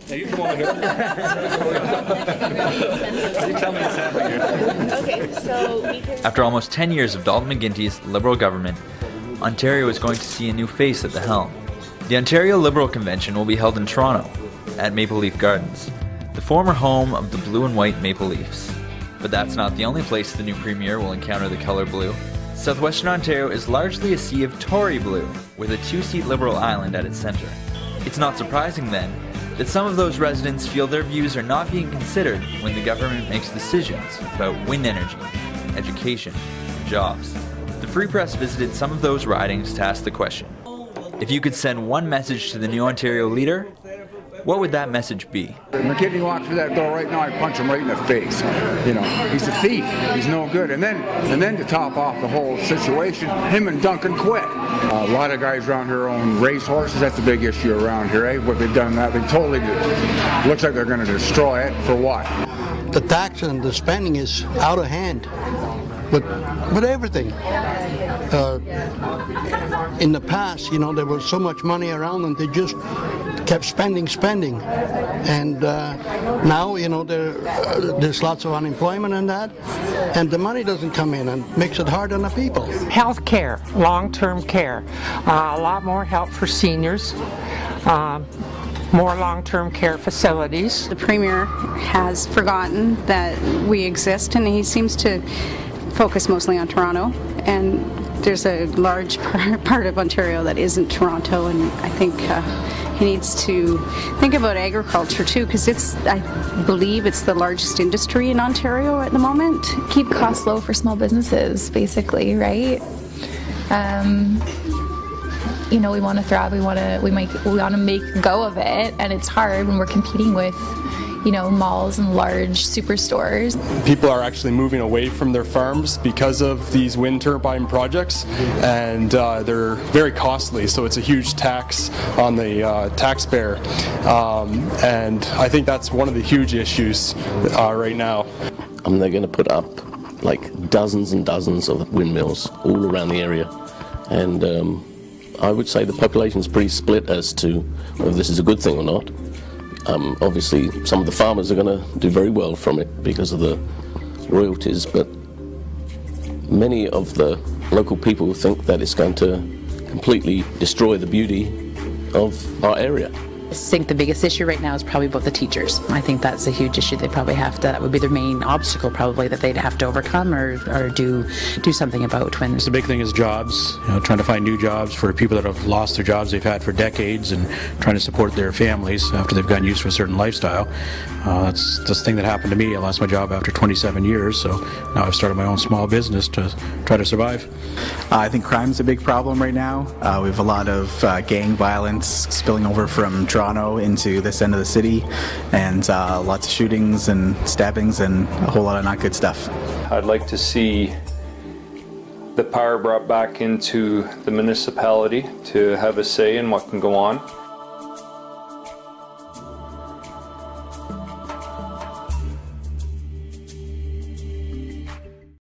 Yeah, you come over here. You tell me what's happening here. Okay, so we can... After almost 10 years of Dalton McGuinty's Liberal government, Ontario is going to see a new face at the helm. The Ontario Liberal Convention will be held in Toronto, at Maple Leaf Gardens, the former home of the blue and white Maple Leafs. But that's not the only place the new premier will encounter the color blue. Southwestern Ontario is largely a sea of Tory blue, with a two-seat Liberal island at its centre. It's not surprising, then, that some of those residents feel their views are not being considered when the government makes decisions about wind energy, education, and jobs. The Free Press visited some of those ridings to ask the question: if you could send one message to the new Ontario leader, what would that message be? McKinney walks through that door right now, I punch him right in the face. You know, he's a thief. He's no good. And then to top off the whole situation, him and Duncan quit. A lot of guys around here own race horses. That's a big issue around here, eh? What they've done, that they totally looks like they're going to destroy it. For what? The tax and the spending is out of hand with everything. In the past, you know, there was so much money around and they just kept spending, and now, you know, there's lots of unemployment and that, and the money doesn't come in and makes it hard on the people. Health care, long-term care, a lot more help for seniors, more long-term care facilities. The Premier has forgotten that we exist, and he seems to focus mostly on Toronto, and there's a large part of Ontario that isn't Toronto, and I think he needs to think about agriculture too, because I believe it's the largest industry in Ontario at the moment. Keep costs low for small businesses, basically, right? You know, we want to thrive. We want to make go of it, and it's hard when we're competing with, you know, malls and large superstores. People are actually moving away from their farms because of these wind turbine projects, and they're very costly, so it's a huge tax on the taxpayer, and I think that's one of the huge issues right now. They're going to put up like dozens and dozens of windmills all around the area, and I would say the population is pretty split as to whether this is a good thing or not. Obviously, some of the farmers are going to do very well from it because of the royalties, but many of the local people think that it's going to completely destroy the beauty of our area. I think the biggest issue right now is probably about the teachers. I think that's a huge issue. They probably have to, that would be their main obstacle probably that they'd have to overcome or do something about. When the big thing is jobs, you know, trying to find new jobs for people that have lost their jobs they've had for decades and trying to support their families after they've gotten used to a certain lifestyle. That's the thing that happened to me. I lost my job after 27 years, so now I've started my own small business to try to survive. I think crime's a big problem right now. We have a lot of gang violence spilling over from Toronto into this end of the city, and lots of shootings and stabbings and a whole lot of not good stuff. I'd like to see the power brought back into the municipality to have a say in what can go on.